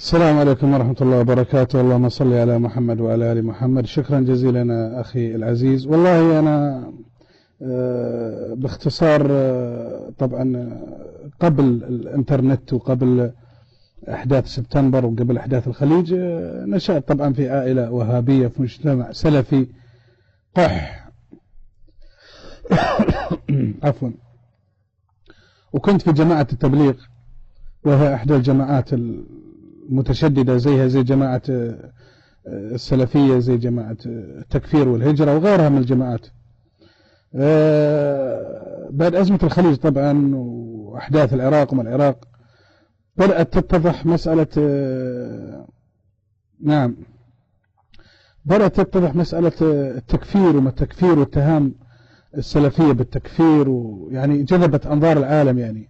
السلام عليكم ورحمة الله وبركاته. اللهم صل على محمد وعلى آل محمد. شكرا جزيلا أخي العزيز. والله أنا باختصار طبعا قبل الإنترنت وقبل أحداث سبتمبر وقبل أحداث الخليج نشأت طبعا في عائلة وهابية في مجتمع سلفي قح عفوا، وكنت في جماعة التبليغ وهي إحدى الجماعات المتشددة زي جماعة السلفية، زي جماعة التكفير والهجرة وغيرها من الجماعات. بعد أزمة الخليج طبعا وأحداث العراق وما العراق بدأت تتضح مسألة بدأت تتضح مسألة التكفير وما التكفير واتهام السلفية بالتكفير، ويعني جذبت أنظار العالم يعني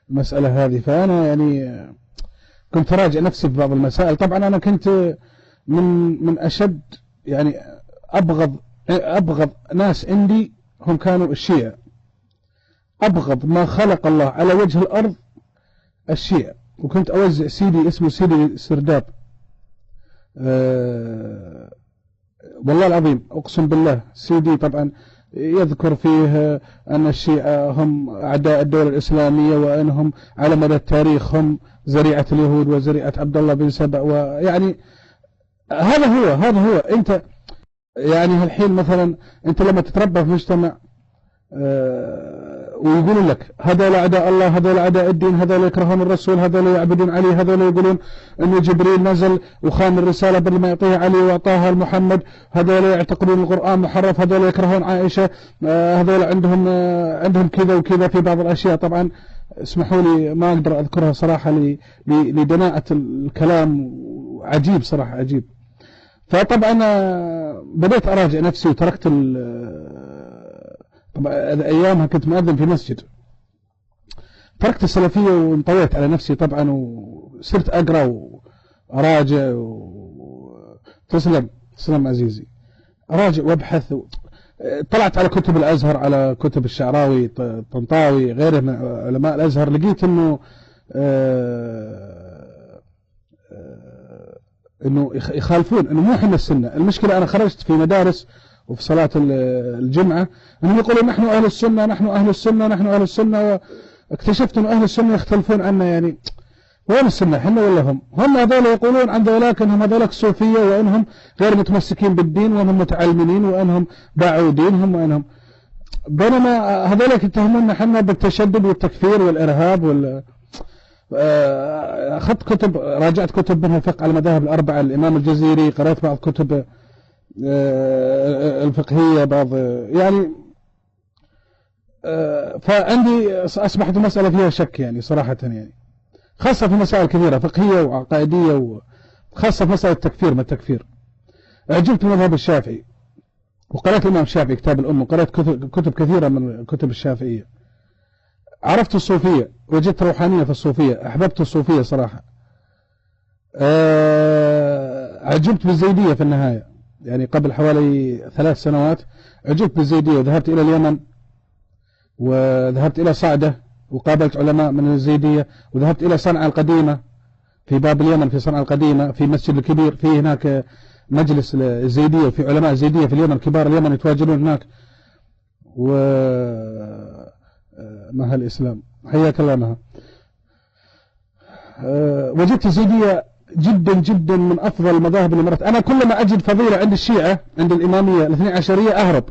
المسألة هذه. فأنا يعني كنت راجع نفسي ببعض المسائل. طبعا أنا كنت من أشد يعني أبغض ناس عندي هم كانوا الشيعة. أبغض ما خلق الله على وجه الأرض الشيعة، وكنت أوزع سيدي اسمه سيدي سرداب. والله العظيم أقسم بالله سيدي طبعا يذكر فيه أن الشيعة هم أعداء الدولة الإسلامية، وأنهم على مدى التاريخ هم ذريعة اليهود وذريعة عبد الله بن سبأ. ويعني هذا هو أنت يعني الحين مثلا أنت لما تتربى في مجتمع ويقولون لك هذول أعداء الله، هذول أعداء الدين، هذول يكرهون الرسول، هذول يعبدون علي، هذول يقولون أنه جبريل نزل وخان الرسالة بدل ما يعطيها علي وأعطاها لمحمد، هذول يعتقدون القرآن محرف، هذول يكرهون عائشة، هذول عندهم كذا وكذا في بعض الأشياء. طبعا اسمحوا لي ما أقدر أذكرها صراحة لدناءة الكلام، عجيب صراحة عجيب. فطبعا بدأت أراجع نفسي وتركت طبعا أيامها كنت مؤذن في مسجد، تركت السلفية وانطويت على نفسي طبعا، وصرت أقرأ وأراجع تسلم عزيزي، أراجع وأبحث طلعت على كتب الأزهر، على كتب الشعراوي، طنطاوي، غيره من علماء الأزهر. لقيت إنه يخالفون، إنه مو حنا السنة. المشكلة أنا خرجت في مدارس وفي صلاة الجمعة أنهم يقولون نحن أهل السنة، نحن أهل السنة، نحن أهل السنة، واكتشفت أن أهل السنة يختلفون عنا. يعني وين السنة، حنا ولا هم هذول يقولون عن ذولاك أنهم هذولك صوفية، وأنهم غير متمسكين بالدين، وأنهم متعلمين، وأنهم باعوا دينهم، وأنهم بينما هذولك يتهمون حنا بالتشدد والتكفير والإرهاب أخذت كتب، راجعت كتب منها الفقه على المذاهب الأربعة، الإمام الجزيري، قرأت بعض كتب الفقهية بعض يعني. فعندي أصبحت المسألة فيها شك يعني صراحة، يعني خاصة في مسائل كثيرة فقهية وعقائدية، وخاصة في مسألة التكفير ما التكفير. أعجبت المذهب الشافعي وقرأت الإمام الشافعي كتاب الأم، وقرأت كتب كثيرة من كتب الشافعية. عرفت الصوفية، وجدت روحانية في الصوفية، أحببت الصوفية صراحة. أعجبت بالزيدية في النهاية، يعني قبل حوالي 3 سنوات أعجبت بالزيدية، وذهبت إلى اليمن، وذهبت إلى صعدة وقابلت علماء من الزيدية، وذهبت إلى صنعاء القديمة في باب اليمن، في صنعاء القديمة في مسجد الكبير، في هناك مجلس الزيدية، وفي علماء الزيدية في اليمن كبار اليمن يتواجدون هناك. مها الإسلام حياك الله مها. وجدت الزيدية جدا من أفضل المذاهب اللي مرت. أنا كل ما أجد فضيلة عند الشيعة، عند الإمامية الاثني عشرية أهرب،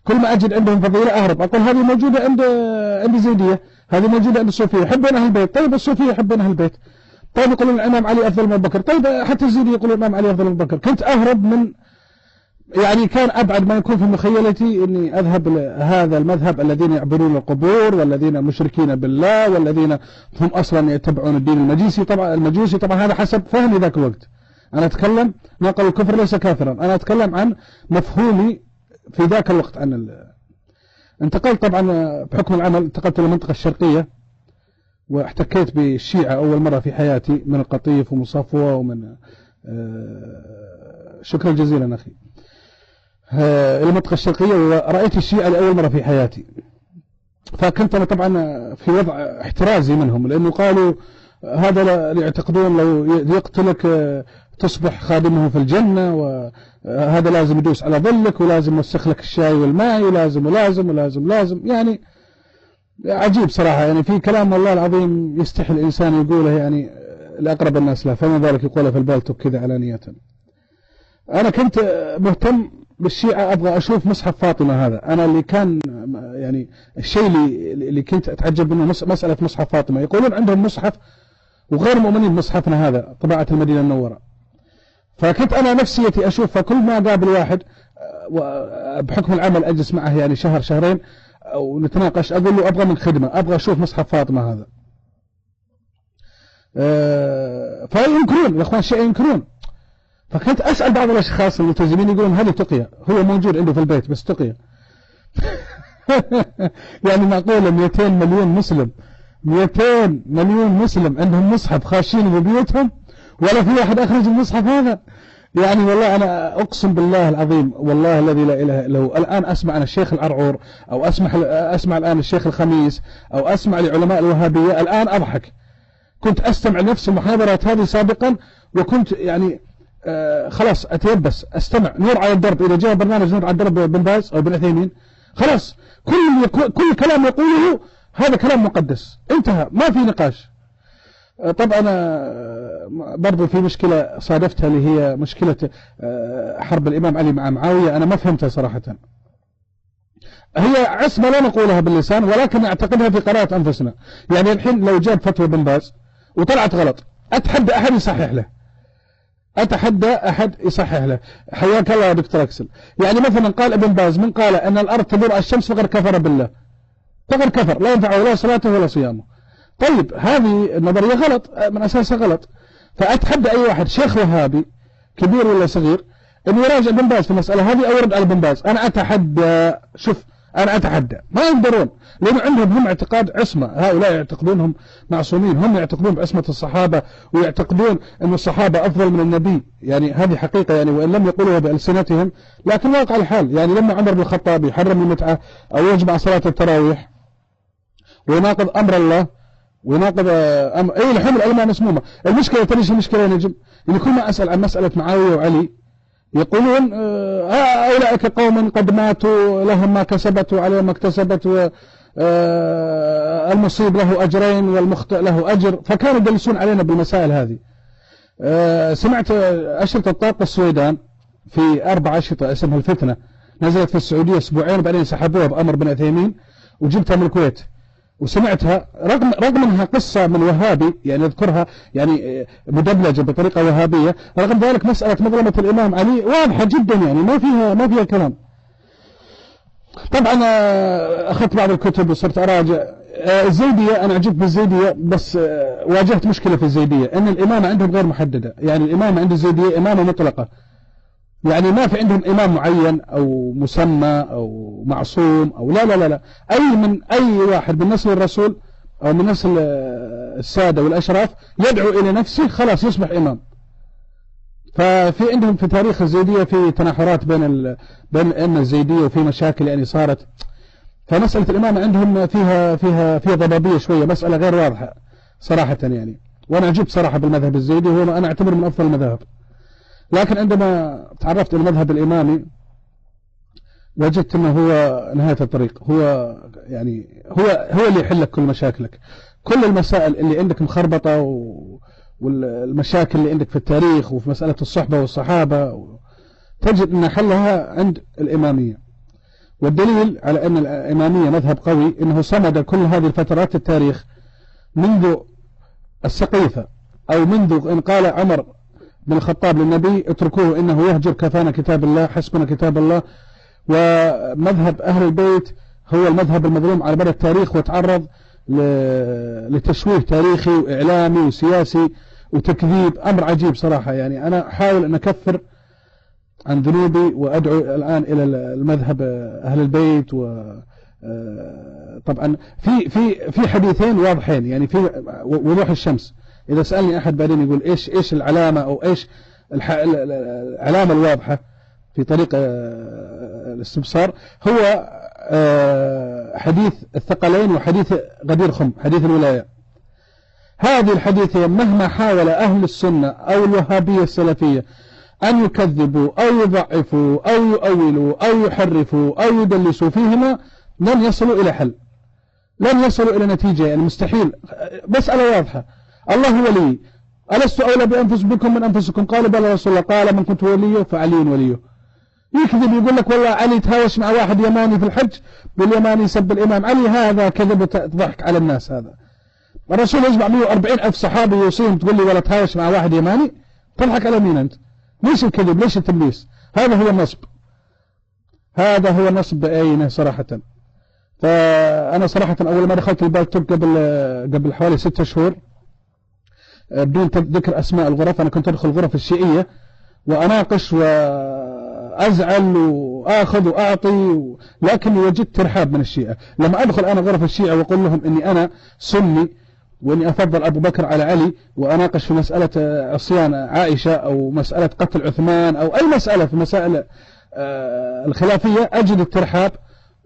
كل ما أجد عندهم فضيلة أهرب، أقول هذه موجودة عند الزيدية، هذه موجودة عند الصوفية، يحبون أهل البيت. طيب الصوفية يحبون أهل البيت، طيب يقولون الإمام علي أفضل من أبو بكر، طيب حتى الزيدية يقولون الإمام علي أفضل من أبو بكر. كنت أهرب من، يعني كان أبعد ما يكون في مخيلتي أني أذهب لهذا المذهب الذين يعبدون القبور، والذين مشركين بالله، والذين هم أصلا يتبعون الدين المجوسي. طبعا هذا حسب فهمي ذاك الوقت. أنا أتكلم ناقل الكفر ليس كافرا، أنا أتكلم عن مفهومي في ذاك الوقت. انتقلت طبعا بحكم العمل، انتقلت إلى المنطقة الشرقية، واحتكيت بالشيعة أول مرة في حياتي، من القطيف ومصفوة ومن شكرا جزيلا أخي، إلى المنطقة الشرقية، ورأيت الشيعة لأول مرة في حياتي. فكنت أنا طبعا في وضع احترازي منهم، لأنه قالوا هذا يعتقدون لو يقتلك تصبح خادمه في الجنة، وهذا لازم يدوس على ظلك، ولازم يوسخ لك الشاي والماء، ولازم ولازم ولازم لازم. يعني عجيب صراحة، يعني في كلام والله العظيم يستحي الإنسان يقوله يعني لأقرب الناس له، فما ذلك يقوله في البالتوك كذا علانية. أنا كنت مهتم بالشيعة، أبغى أشوف مصحف فاطمة هذا. أنا اللي كان يعني الشيء اللي كنت أتعجب منه مسألة مصحف فاطمة. يقولون عندهم مصحف وغير مؤمنين بمصحفنا هذا، طباعة المدينة المنورة. فكنت أنا نفسيتي أشوف، فكل ما قابل واحد بحكم العمل أجلس معه يعني شهر شهرين ونتناقش، أقول له أبغى من خدمة، أبغى أشوف مصحف فاطمة هذا. فينكرون الأخوان الشيعة ينكرون. فكنت أسأل بعض الأشخاص الملتزمين يقولون هذه تقية، هو موجود عنده في البيت بس تقية. يعني معقولة 200 مليون مسلم، 200 مليون مسلم عندهم مصحف خاشين ببيوتهم ولا في واحد أخرج المصحف هذا؟ يعني والله أنا أقسم بالله العظيم، والله الذي لا إله إلا هو، الآن أسمع أنا الشيخ العرعور، أو أسمع الآن الشيخ الخميس، أو أسمع لعلماء الوهابية، الآن أضحك. كنت أستمع نفس المحاضرات هذه سابقا، وكنت يعني خلاص أتيبس أستمع. نور على الدرب، إذا جاء برنامج نور على الدرب بن باز أو بن عثيمين، خلاص كل كلام يقوله هذا كلام مقدس، انتهى، ما في نقاش. طبعا أنا برضو في مشكلة صادفتها اللي هي مشكلة حرب الإمام علي مع معاوية، أنا ما فهمتها صراحة. هي عصمة لا نقولها باللسان، ولكن نعتقدها في قراءة أنفسنا. يعني الحين لو جاب فتوى بن باز وطلعت غلط، أتحدى أحد يصحح له، أتحدى أحد يصحح له. حياك الله يا دكتور أكسل. يعني مثلا قال ابن باز من قال أن الأرض تدور الشمس فقد كفر بالله، فقد كفر، لا ينفعه لا صلاته ولا صيامه. طيب هذه النظرية غلط من أساسها غلط. فأتحدى أي واحد شيخ وهابي كبير ولا صغير أن يراجع ابن باز في المسألة هذه أو يرد على ابن باز. أنا أتحدى، شوف أنا أتحدى، ما يقدرون، لأنه عندهم هم اعتقاد عصمة. هؤلاء يعتقدونهم معصومين، هم يعتقدون بعصمة الصحابة، ويعتقدون أن الصحابة أفضل من النبي. يعني هذه حقيقة، يعني وإن لم يقولوها بألسنتهم لكن واقع الحال. يعني لما عمر بن الخطاب يحرم المتعة أو يجمع صلاة التراويح ويناقض أمر الله ويناقض أي لحوم العلماء مسمومة. المشكلة تريش المشكلة يا نجم، يعني كل ما أسأل عن مسألة معاوية وعلي يقولون أولئك قوم قد ماتوا لهم ما كسبت وعليهم ما اكتسبت، المصيب له أجرين والمخطئ له أجر. فكانوا يدلسون علينا بالمسائل هذه. سمعت أشرطة طاقة السويدان في 4 أشرطة اسمها الفتنة، نزلت في السعودية أسبوعين وبعدين سحبوها بأمر بن عثيمين وجبتها من الكويت وسمعتها، رغم انها قصة من وهابي يعني يذكرها يعني مدبلجة بطريقة وهابية، رغم ذلك مسألة مظلمة الإمام علي واضحة جدا، يعني ما فيها كلام. طبعا أخذت بعض الكتب وصرت أراجع. الزيدية أنا عجبت بالزيدية، بس واجهت مشكلة في الزيدية أن الإمامة عندهم غير محددة. يعني الإمامة عند الزيدية إمامة مطلقة، يعني ما في عندهم إمام معين أو مسمى أو معصوم أو لا، أي واحد من نسل الرسول أو من نسل السادة والأشراف يدعو إلى نفسه خلاص يصبح إمام. ففي عندهم في تاريخ الزيدية في تناحرات بين الأئمة الزيدية، وفي مشاكل يعني صارت. فمسألة الإمامة عندهم فيها ضبابية شوية، مسألة غير واضحة صراحة يعني. وأنا عجبت صراحة بالمذهب الزيدي، هو أنا أعتبر من أفضل المذاهب. لكن عندما تعرفت إلى المذهب الإمامي وجدت أنه هو نهاية الطريق. هو يعني هو اللي يحل لك كل مشاكلك. كل المسائل اللي عندك مخربطة والمشاكل اللي عندك في التاريخ وفي مسألة الصحبة والصحابة تجد أن حلها عند الإمامية. والدليل على أن الإمامية مذهب قوي أنه صمد كل هذه الفترات التاريخ منذ السقيفة، أو منذ إن قال عمر بن الخطاب للنبي اتركوه إنه يهجر كفانا كتاب الله حسبنا كتاب الله. ومذهب أهل البيت هو المذهب المظلوم على مدى التاريخ، وتعرض لتشويه تاريخي وإعلامي وسياسي وتكذيب. أمر عجيب صراحة. يعني أنا أحاول أن أكفر عن ذنوبي وأدعو الآن إلى المذهب أهل البيت. طبعا في حديثين واضحين، يعني في وضوح الشمس. إذا سألني أحد بعدين يقول إيش العلامة أو إيش العلامة الواضحة في طريق الاستبصار، هو حديث الثقلين وحديث غدير خم، حديث الولاية. هذه الحديثية مهما حاول أهل السنة أو الوهابية السلفية أن يكذبوا أو يضعفوا أو يؤولوا أو يحرفوا أو يدلسوا فيهما لن يصلوا إلى حل، لن يصلوا إلى نتيجة، يعني مستحيل. مسألة واضحة، الله ولي، ألست أولى بكم من أنفسكم؟ قالوا بلى رسول الله، قال من كنت وليه فعلي وليه. يكذب يقول لك والله علي تهاوش مع واحد يماني في الحج، باليماني سب الإمام علي، هذا كذب وضحك على الناس. هذا الرسول يجمع 140,000 صحابي يوصيهم، تقول لي ولا تهاوش مع واحد يماني؟ تضحك على مين أنت؟ ليش الكذب؟ ليش التدليس؟ هذا هو النصب، هذا هو النصب بعينه صراحة. فأنا صراحة أول ما دخلت البالتوك قبل حوالي 6 شهور بدون ذكر أسماء الغرف، أنا كنت أدخل غرف الشيعية وأناقش وأزعل وآخذ وأعطي، لكن وجدت ترحاب من الشيعة. لما أدخل أنا غرف الشيعة وأقول لهم إني أنا سني وإني أفضل أبو بكر على علي، وأناقش في مسألة عصيان عائشة أو مسألة قتل عثمان أو أي مسألة في مسائل الخلافية، أجد الترحاب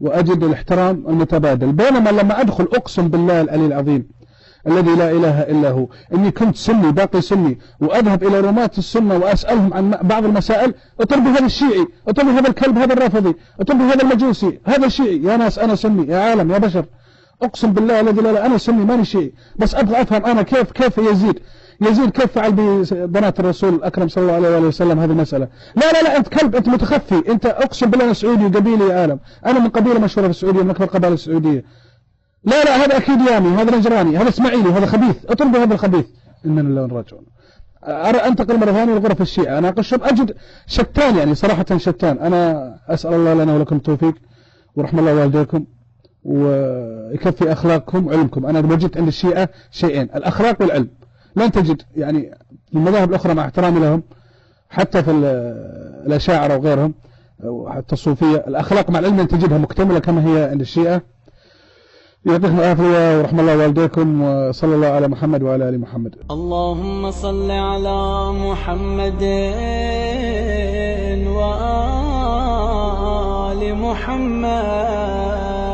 وأجد الاحترام المتبادل. بينما لما أدخل أقسم بالله العلي العظيم الذي لا إله إلا هو إني كنت سني باقي سني، وأذهب إلى رماة السنة وأسألهم عن بعض المسائل، اطلبوا هذا الشيعي، اطلبوا هذا الكلب، هذا الرافضي، اطلبوا هذا المجوسي، هذا الشيعي. يا ناس أنا سني، يا عالم، يا بشر، أقسم بالله الذي لا إله، أنا سني ماني شيعي، بس أبغى أفهم أنا كيف يزيد كيف فعل ببنات الرسول الأكرم صلى الله عليه وسلم هذه المسألة. لا أنت كلب، أنت متخفي، أنت أقسم بالله أنا سعودي وقبيلي يا عالم، أنا من قبيلة مشهورة في السعودية، من أكبر القبائل السعودية. لا هذا أكيد يامي، هذا نجراني، هذا إسماعيلي، هذا خبيث، اطلبوا هذا الخبيث. إننا لله راجعون. أنتقل مرة ثانية لغرف الشيعة، أنا أقشهم أجد شتان، يعني صراحة شتان. أنا أسأل الله لنا ولكم التوفيق ورحمة الله والديكم ويكفي أخلاقكم وعلمكم. أنا وجدت عند الشيعة شيئين، الأخلاق والعلم. لن تجد يعني المذاهب الأخرى مع احترامي لهم، حتى في الأشاعرة وغيرهم وحتى الصوفية، الأخلاق مع العلم لن تجدها مكتملة كما هي عند الشيعة. يعطيكم العافية ورحمة الله والديكم، وصلى الله على محمد وعلى آل محمد. اللهم صل على محمد وآل محمد.